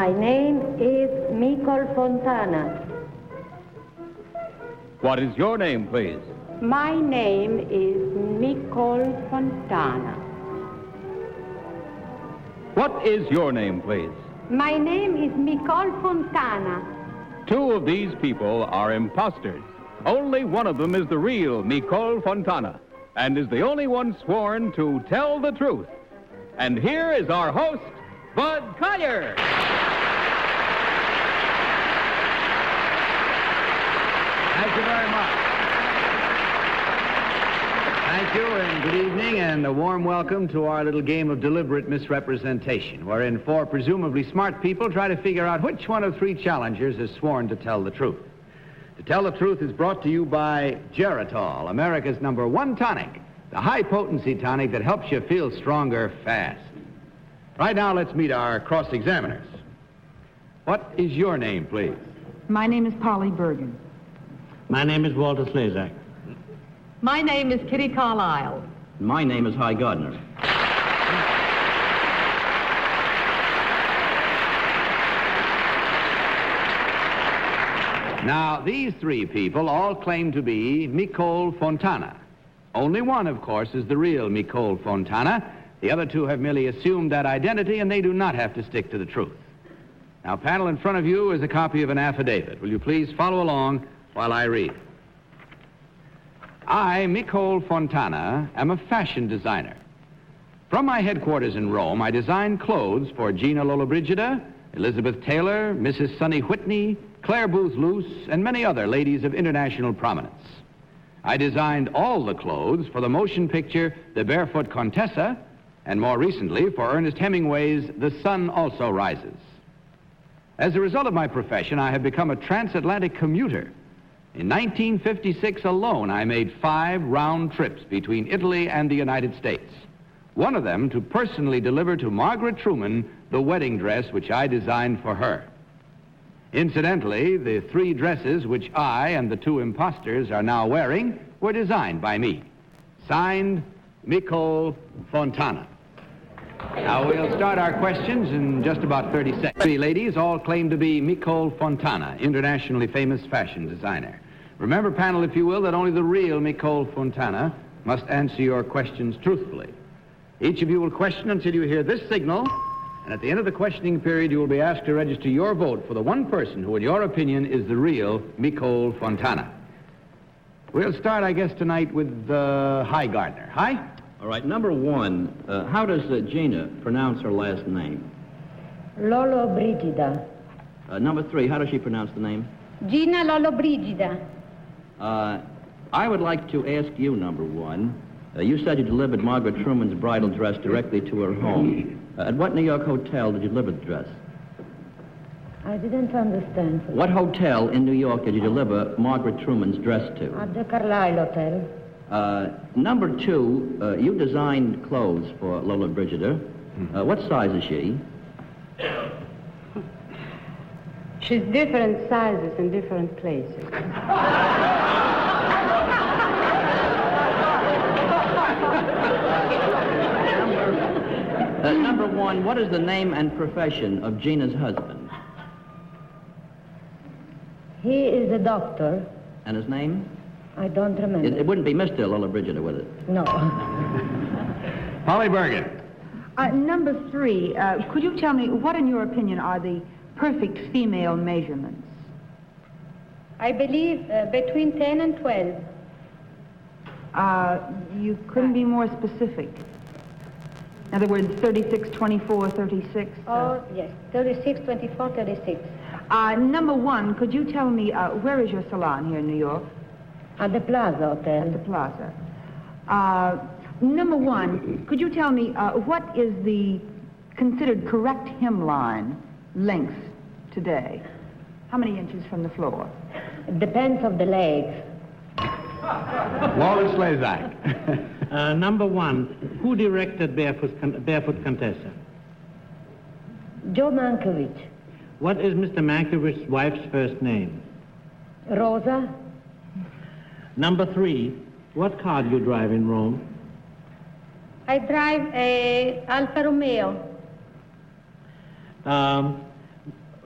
My name is Micol Fontana. What is your name, please? My name is Micol Fontana. What is your name, please? My name is Micol Fontana. Two of these people are imposters. Only one of them is the real Micol Fontana, and is the only one sworn to tell the truth. And here is our host, Bud Collier. Thank you very much. Thank you, and good evening, and a warm welcome to our little game of deliberate misrepresentation, wherein four presumably smart people try to figure out which one of three challengers is sworn to tell the truth. To Tell the Truth is brought to you by Geritol, America's #1 tonic, the high-potency tonic that helps you feel stronger fast. Right now, let's meet our cross-examiners. What is your name, please? My name is Polly Bergen. My name is Walter Slezak. My name is Kitty Carlisle. My name is Hy Gardner. Now, these three people all claim to be Micol Fontana. Only one, of course, is the real Micol Fontana. The other two have merely assumed that identity, and they do not have to stick to the truth. Now, panel, in front of you is a copy of an affidavit. Will you please follow along while I read? I, Micol Fontana, am a fashion designer. From my headquarters in Rome, I design clothes for Gina Lollobrigida, Elizabeth Taylor, Mrs. Sonny Whitney, Claire Booth Luce, and many other ladies of international prominence. I designed all the clothes for the motion picture The Barefoot Contessa, and more recently for Ernest Hemingway's The Sun Also Rises. As a result of my profession, I have become a transatlantic commuter. In 1956 alone, I made 5 round trips between Italy and the United States. One of them to personally deliver to Margaret Truman the wedding dress which I designed for her. Incidentally, the 3 dresses which I and the 2 imposters are now wearing were designed by me. Signed, Micol Fontana. Now, we'll start our questions in just about 30 seconds. 3 ladies all claim to be Micol Fontana, internationally famous fashion designer. Remember, panel, if you will, that only the real Micol Fontana must answer your questions truthfully. Each of you will question until you hear this signal, and at the end of the questioning period, you will be asked to register your vote for the one person who, in your opinion, is the real Micol Fontana. We'll start, I guess, tonight with Hy Gardner. Hy? All right, number 1, how does Gina pronounce her last name? Lollobrigida. Number 3, how does she pronounce the name? Gina Lollobrigida. I would like to ask you, number 1, you said you delivered Margaret Truman's bridal dress directly to her home. At what New York hotel did you deliver the dress? I didn't understand. What hotel in New York did you deliver Margaret Truman's dress to? At the Carlisle Hotel. Number 2, you designed clothes for Lollobrigida. What size is she? She's different sizes in different places. Number 1, what is the name and profession of Gina's husband? He is a doctor. And his name? I don't remember. It wouldn't be Mr. Lollobrigida, would it? No. Polly Bergen. Number 3, could you tell me what, in your opinion, are the perfect female measurements? I believe between 10 and 12. You couldn't be more specific. In other words, 36, 24, 36? Oh, yes. 36, 24, 36. Number 1, could you tell me where is your salon here in New York? At the Plaza Hotel. At the Plaza. Number 1, could you tell me what is the considered correct hemline length today? How many inches from the floor? It depends on the legs. Walter Slezak. Number 1, who directed Barefoot Contessa? Joe Mankiewicz. What is Mr. Mankiewicz's wife's first name? Rosa. Number 3, what car do you drive in Rome? I drive a Alfa Romeo.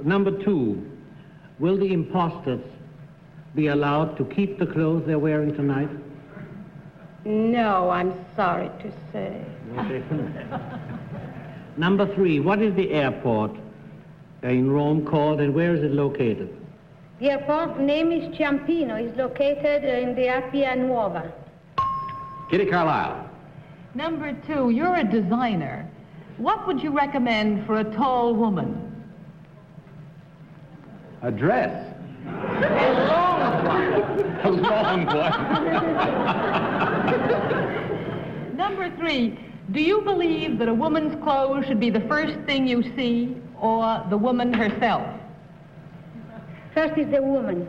Number 2, will the imposters be allowed to keep the clothes they're wearing tonight? No, I'm sorry to say. Number 3, what is the airport in Rome called and where is it located? The airport name is Ciampino. It's located in the Appia Nuova. Kitty Carlisle. Number 2, you're a designer. What would you recommend for a tall woman? A dress. A long one. Number 3, do you believe that a woman's clothes should be the first thing you see, or the woman herself? First is the woman.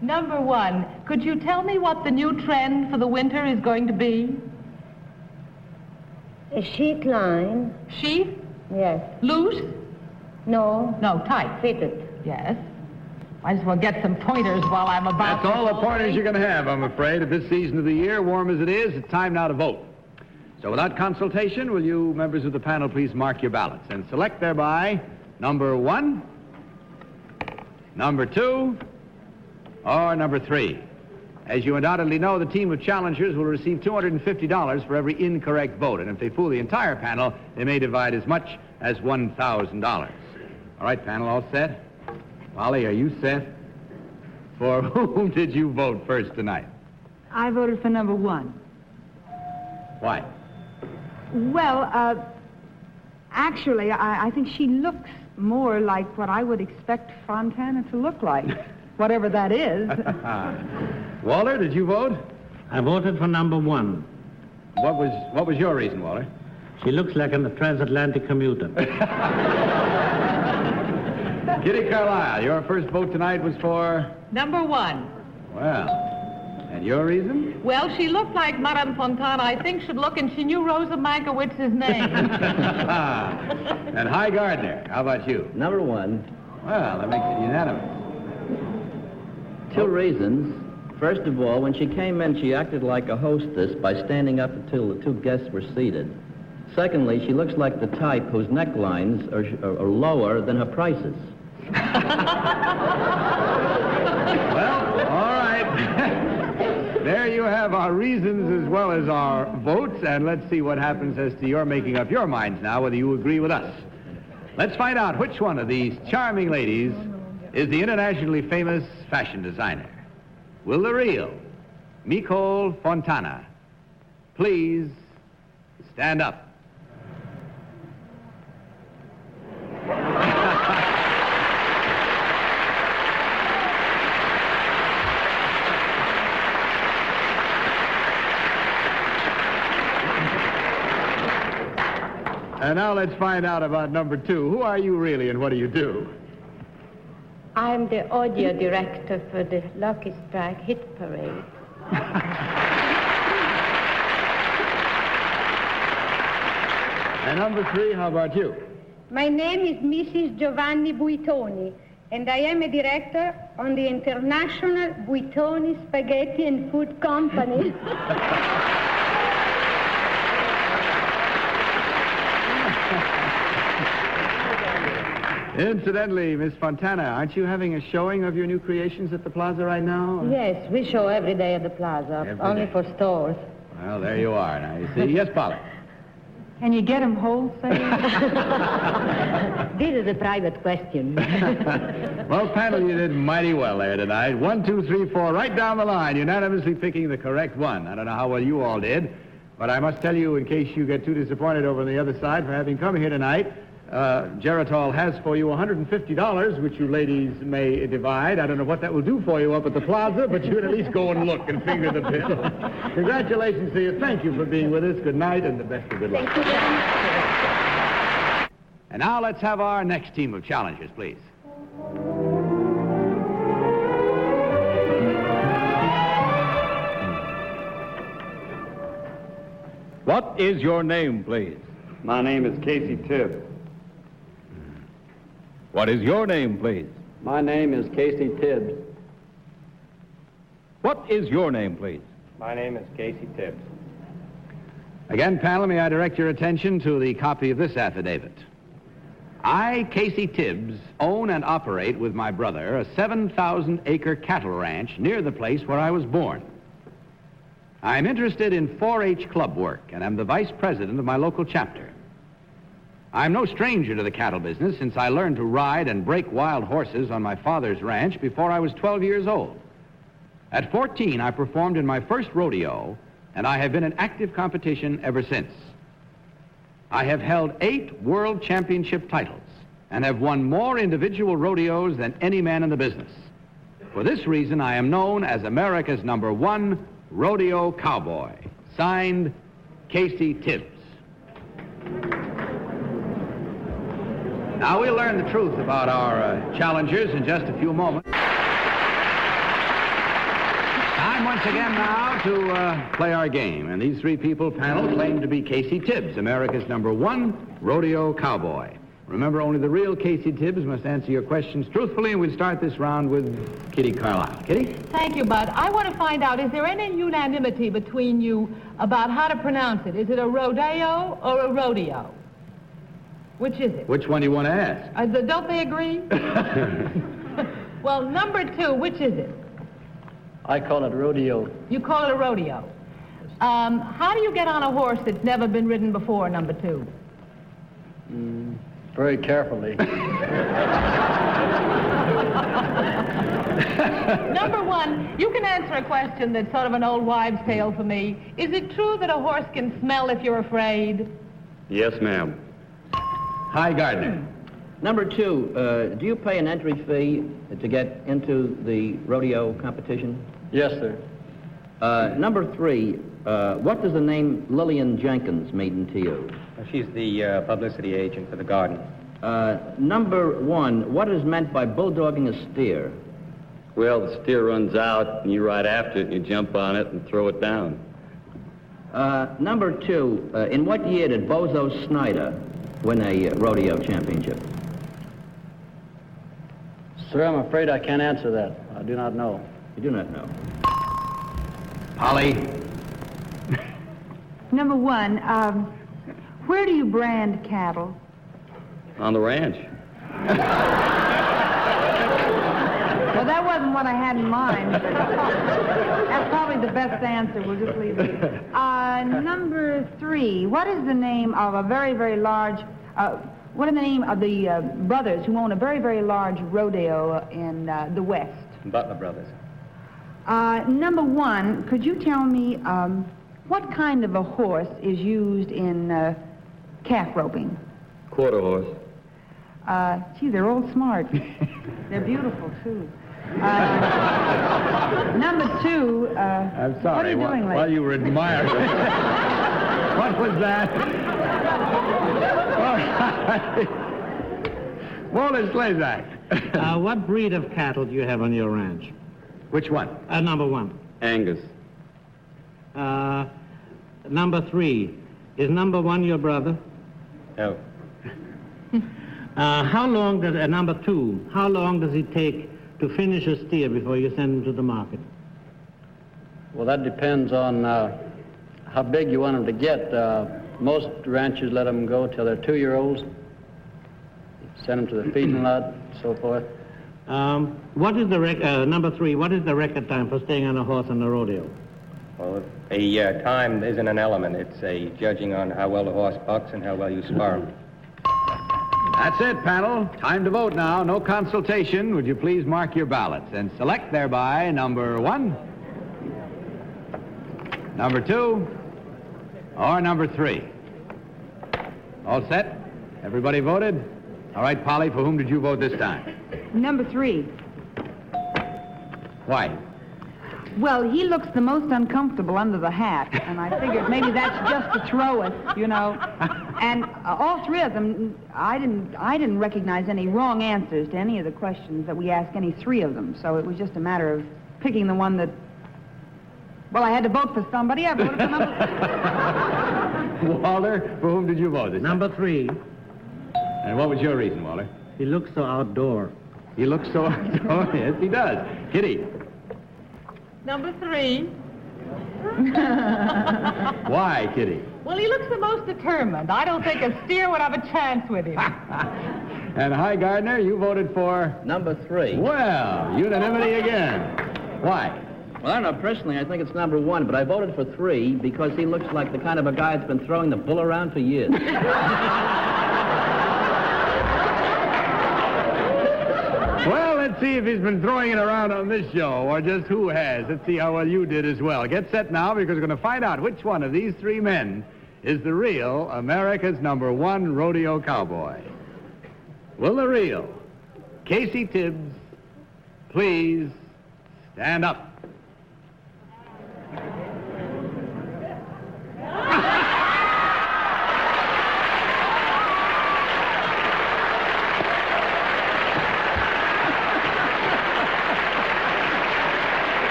Number 1, could you tell me what the new trend for the winter is going to be? A sheet line. Sheath? Yes. Loose? No. No, tight. Fitted. Yes. Might as well get some pointers while I'm about That's all the pointers you're going to have, I'm afraid, at this season of the year, warm as it is. It's time now to vote. So without consultation, will you, members of the panel, please mark your ballots and select thereby number 1, number 2, or number 3. As you undoubtedly know, the team of challengers will receive $250 for every incorrect vote, and if they fool the entire panel, they may divide as much as $1,000. All right, panel, all set? Molly, are you set? For whom did you vote first tonight? I voted for number 1. Why? Well, actually, I think she looks more like what I would expect Fontana to look like, whatever that is. Walter, did you vote? I voted for number 1. What was your reason, Walter? She looks like a transatlantic commuter. Kitty Carlisle, your first vote tonight was for? Number 1. Well, and your reason? Well, she looked like Madame Fontana, I think, should look, and she knew Rosa Mankiewicz's name. And Hi Gardner, how about you? Number 1. Well, that makes it unanimous. 2 reasons. First of all, when she came in, she acted like a hostess by standing up until the 2 guests were seated. Secondly, she looks like the type whose necklines are lower than her prices. Well, all right. There you have our reasons as well as our votes, and let's see what happens as to your making up your minds now, whether you agree with us. Let's find out which one of these charming ladies is the internationally famous fashion designer. Will the real Nicole Fontana please stand up? And now let's find out about number 2. Who are you really and what do you do? I'm the audio director for the Lucky Strike Hit Parade. And number 3, how about you? My name is Mrs. Giovanni Buitoni, and I am a director on the International Buitoni Spaghetti and Food Company. Incidentally, Miss Fontana, aren't you having a showing of your new creations at the Plaza right now? Yes, we show every day at the Plaza, Every only day. for stores. Well, there you are. Now, you see. Yes, Polly? Can you get them wholesale? This is a private question. Well, panel, you did mighty well there tonight. 1, 2, 3, 4, right down the line, unanimously picking the correct one. I don't know how well you all did, but I must tell you, in case you get too disappointed over on the other side for having come here tonight, Geritol has for you $150, which you ladies may divide. I don't know what that will do for you up at the Plaza, but you can at least go and look and finger the bill. Congratulations to you. Thank you for being with us. Good night and the best of good luck. Thank you very much. And now let's have our next team of challengers, please. What is your name, please? My name is Casey Tibbs. What is your name, please? My name is Casey Tibbs. What is your name, please? My name is Casey Tibbs. Again, panel, may I direct your attention to the copy of this affidavit. I, Casey Tibbs, own and operate with my brother a 7,000-acre cattle ranch near the place where I was born. I'm interested in 4-H club work, and I'm the vice president of my local chapter. I'm no stranger to the cattle business since I learned to ride and break wild horses on my father's ranch before I was 12 years old. At 14, I performed in my first rodeo, and I have been in active competition ever since. I have held 8 world championship titles and have won more individual rodeos than any man in the business. For this reason, I am known as America's #1 rodeo cowboy. Signed, Casey Tibbs. Now we'll learn the truth about our challengers in just a few moments. Time once again now to play our game. And these 3 people panel claim to be Casey Tibbs, America's #1 rodeo cowboy. Remember, only the real Casey Tibbs must answer your questions truthfully, and we'll start this round with Kitty Carlisle. Kitty? Thank you, Bud. I want to find out, is there any unanimity between you about how to pronounce it? Is it a rodeo or a rodeo? Which is it? Which one do you want to ask? Don't they agree? Well, number 2, which is it? I call it rodeo. You call it a rodeo. How do you get on a horse that's never been ridden before, number 2? Very carefully. Number 1, you can answer a question that's sort of an old wives' tale for me. Is it true that a horse can smell if you're afraid? Yes, ma'am. Hi, Gardner. Number 2, do you pay an entry fee to get into the rodeo competition? Yes, sir. Number 3, what does the name Lillian Jenkins mean to you? She's the publicity agent for the garden. Number 1, what is meant by bulldogging a steer? Well, the steer runs out, and you ride after it, and you jump on it and throw it down. Number 2, in what year did Bozo Snyder win a rodeo championship? Sir, I'm afraid I can't answer that. I do not know. You do not know. Polly? Number 1, where do you brand cattle? On the ranch. Well, that wasn't what I had in mind, but that's probably the best answer. We'll just leave it. Number 3, what is the name of a very, very large, what is the name of the brothers who own a very, very large rodeo in the West? Butler Brothers. Number 1, could you tell me what kind of a horse is used in calf roping? Quarter horse. Gee, they're all smart. They're beautiful, too. Number 2, I'm sorry. what are you doing While you were admiring. What was that? Walter Slazak. What breed of cattle do you have on your ranch? Which one? Number 1. Angus. Number 3, is number 1 your brother? No. How long does, number 2, how long does it take to finish a steer before you send him to the market? Well, that depends on how big you want them to get. Most ranchers let them go till they're 2-year-olds. Send them to the feeding lot, so forth. What is the number 3, what is the record time for staying on a horse on the rodeo? Well, time isn't an element. It's a judging on how well the horse bucks and how well you spar him. That's it, panel. Time to vote now. No consultation. Would you please mark your ballots and select thereby number 1, number 2, or number 3. All set? Everybody voted? All right, Polly, for whom did you vote this time? Number 3. Why? Well, he looks the most uncomfortable under the hat, and I figured maybe that's just to throw us, you know. And all 3 of them, I didn't recognize any wrong answers to any of the questions that we asked any 3 of them. So it was just a matter of picking the one that. Well, I had to vote for somebody. I voted for number 3. Walter, for whom did you vote this Number 3. time? And what was your reason, Walter? He looks so outdoor. He looks so. Oh, yes, he does. Kitty. Number 3. Why, Kitty? Well, he looks the most determined. I don't think a steer would have a chance with him. And Hi Gardner, you voted for? Number 3. Well, unanimity again. Why? Well, I don't know. Personally, I think it's number 1, but I voted for 3 because he looks like the kind of a guy that's been throwing the bull around for years. Well, let's see if he's been throwing it around on this show, or just who has. Let's see how well you did as well. Get set now, because we're going to find out which one of these 3 men is the real America's number 1 rodeo cowboy. Will the real Casey Tibbs please stand up?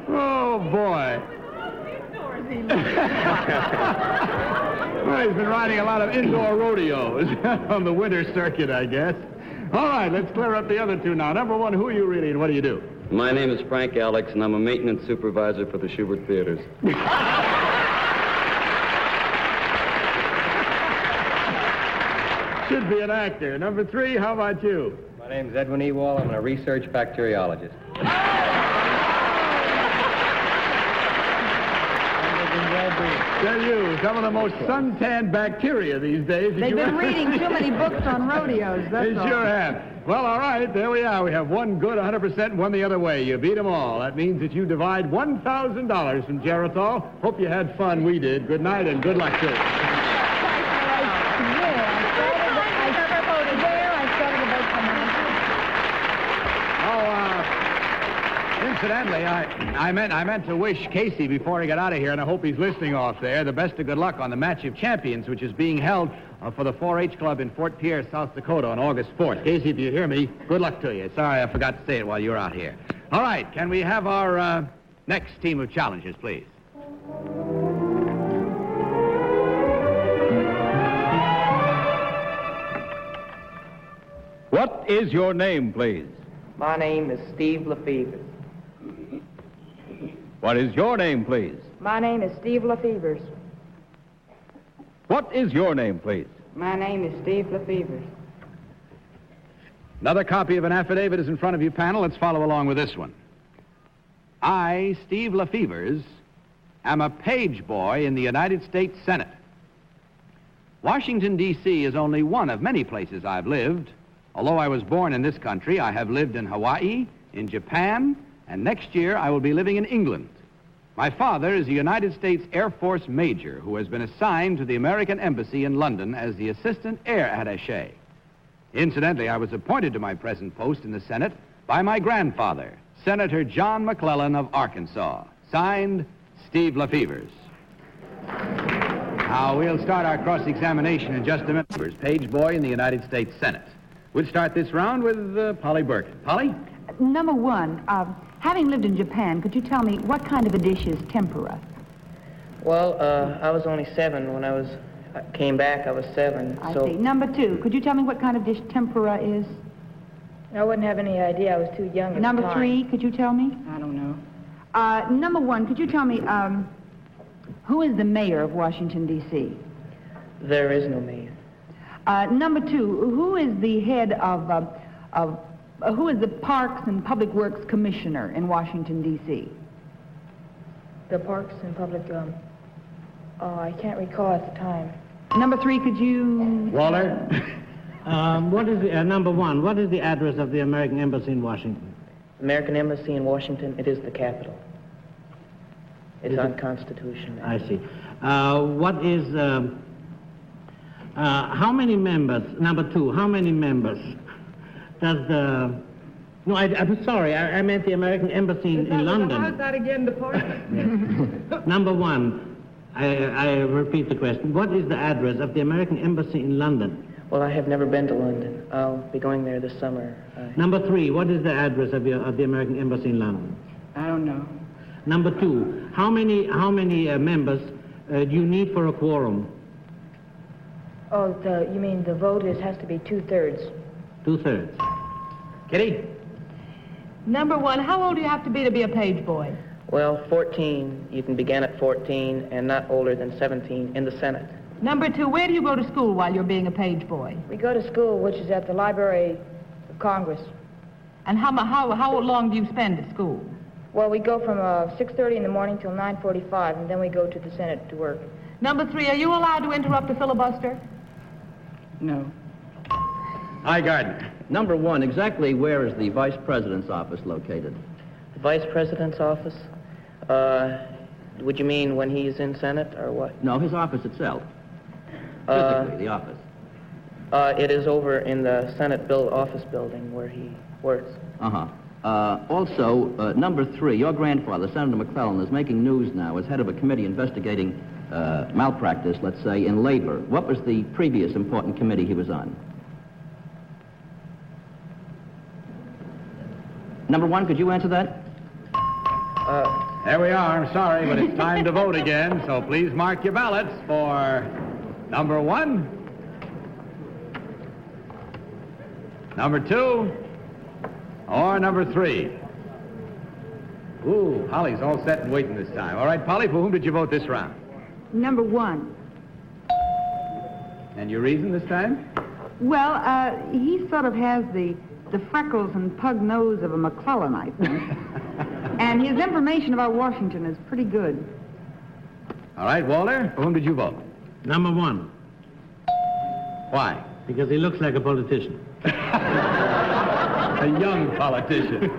Oh, boy. Well, he's been riding a lot of indoor rodeos on the winter circuit, I guess. All right, let's clear up the other 2 now. Number 1, who are you really and what do you do? My name is Frank Alex, and I'm a maintenance supervisor for the Schubert Theaters. Should be an actor. Number 3, how about you? My name's Edwin Ewald. I'm a research bacteriologist. Tell you, some of the most suntanned bacteria these days. They've been reading too many books on rodeos, that's They all. sure have. Well, all right, there we are. We have one good 100% and one the other way. You beat them all. That means that you divide $1,000 from Geritol. Hope you had fun. We did. Good night and good luck to you. Incidentally, I meant to wish Casey before he got out of here, and I hope he's listening off there, the best of good luck on the Match of Champions, which is being held for the 4-H Club in Fort Pierre, South Dakota on August 4th. Casey, if you hear me, good luck to you. Sorry I forgot to say it while you were out here. All right, can we have our next team of challengers, please? What is your name, please? My name is Steve Lefevre. What is your name, please? My name is Steve Lefevre. What is your name, please? My name is Steve Lefevre. Another copy of an affidavit is in front of you, panel. Let's follow along with this one. I, Steve Lefevre, am a page boy in the United States Senate. Washington, D.C. is only one of many places I've lived. Although I was born in this country, I have lived in Hawaii, in Japan, and next year I will be living in England. My father is a United States Air Force major who has been assigned to the American Embassy in London as the assistant air attaché. Incidentally, I was appointed to my present post in the Senate by my grandfather, Senator John McClellan of Arkansas. Signed, Steve Lefevre. Now, we'll start our cross-examination in just a minute. Page boy in the United States Senate. We'll start this round with Polly Burton. Polly? Number 1, having lived in Japan, could you tell me what kind of a dish is tempura? Well, I was only 7 when I came back. I was 7. I see. Number 2, could you tell me what kind of dish tempura is? I wouldn't have any idea. I was too young at the time. Number 3, could you tell me? I don't know. Number 1, could you tell me who is the mayor of Washington, D.C.? There is no mayor. Number 2, who is the head of who is the Parks and Public Works Commissioner in Washington, D.C.? The Parks and Public, I can't recall at the time. Number 3, could you... Waller? What is the, number 1, what is the address of the American Embassy in Washington? American Embassy in Washington, it is the capital. It's unconstitutional. I see. What is... how many members, number 2, how many members does the... No, I'm sorry, I meant the American Embassy in London. How's that again, the park? Number 1, I repeat the question. What is the address of the American Embassy in London? Well, I have never been to London. I'll be going there this summer. Number 3, what is the address of the American Embassy in London? I don't know. Number 2, how many members do you need for a quorum? Oh, you mean the vote has to be 2/3. 2/3. Kitty? Number 1, how old do you have to be a page boy? Well, 14. You can begin at 14 and not older than 17 in the Senate. Number 2, where do you go to school while you're being a page boy? We go to school, which is at the Library of Congress. And how long do you spend at school? Well, we go from 6:30 in the morning till 9:45, and then we go to the Senate to work. Number 3, are you allowed to interrupt the filibuster? No. Hi, Gardner. Number 1, exactly where is the Vice President's office located? The Vice President's office? Would you mean when he's in Senate or what? No, his office itself. Physically, the office. It is over in the Senate office building where he works. Also, number 3, your grandfather, Senator McClellan, is making news now as head of a committee investigating malpractice, let's say, in labor. What was the previous important committee he was on? Number 1, could you answer that? There we are. I'm sorry, but it's time to vote again, so please mark your ballots for number 1, number 2, or number 3. Ooh, Holly's all set and waiting this time. All right, Polly, for whom did you vote this round? Number 1. And your reason this time? Well, he sort of has the freckles and pug nose of a McClellan, I think. And his information about Washington is pretty good. All right, Walter, for whom did you vote? Number 1. Why? Because he looks like a politician. A young politician.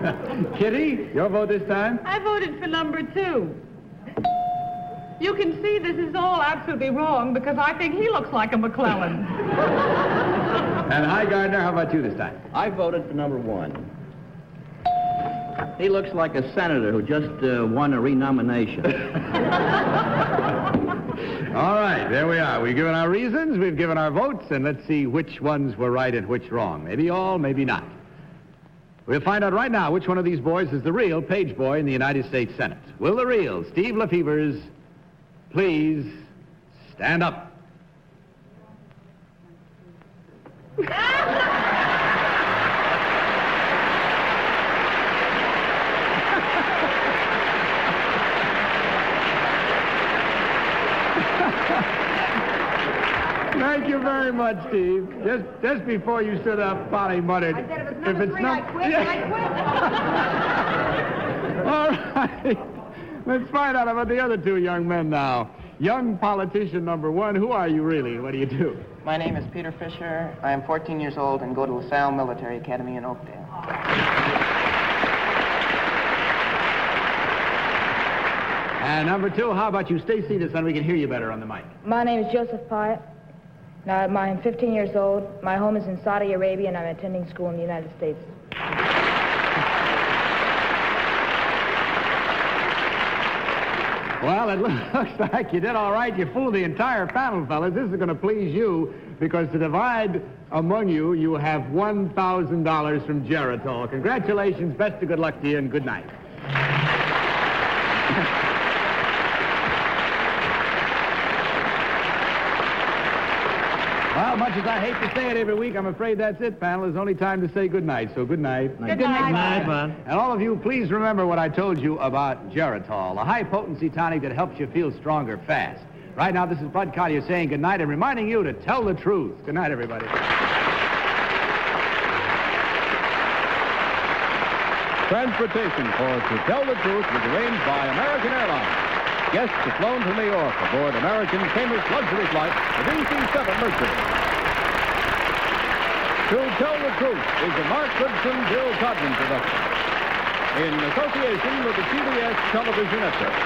Kitty, your vote this time? I voted for number 2. You can see this is all absolutely wrong because I think he looks like a McClellan. And hi, Gardner, how about you this time? I voted for number 1. He looks like a senator who just won a renomination. All right, there we are. We've given our reasons, we've given our votes, and let's see which ones were right and which wrong. Maybe all, maybe not. We'll find out right now which one of these boys is the real page boy in the United States Senate. Will the real Steve Lefevers please stand up? Thank you very much, Steve. Just before you stood up, Polly muttered, I said if it's number 3, I quit. All right. Let's find out about the other 2 young men now. Young politician number 1, who are you really? What do you do? My name is Peter Fisher. I am 14 years old and go to LaSalle Military Academy in Oakdale. And number 2, how about you stay seated so we can hear you better on the mic? My name is Joseph Pyatt. I'm 15 years old. My home is in Saudi Arabia, and I'm attending school in the United States. Well, it looks like you did all right. You fooled the entire panel, fellas. This is going to please you, because to divide among you, you have $1,000 from Geritol. Congratulations, best of good luck to you, and good night. Well, much as I hate to say it every week, I'm afraid that's it, panel. There's only time to say good night, so good night. Good night, Bud. And all of you, please remember what I told you about Geritol, a high-potency tonic that helps you feel stronger fast. Right now, this is Bud Collier saying good night and reminding you to tell the truth. Good night, everybody. Transportation for To Tell the Truth was arranged by American Airlines. Guests have flown to New York aboard American famous luxury flight, the DC-7 Mercury. To Tell the Truth is a Mark Goodson, Bill Codman production in association with the CBS Television Network.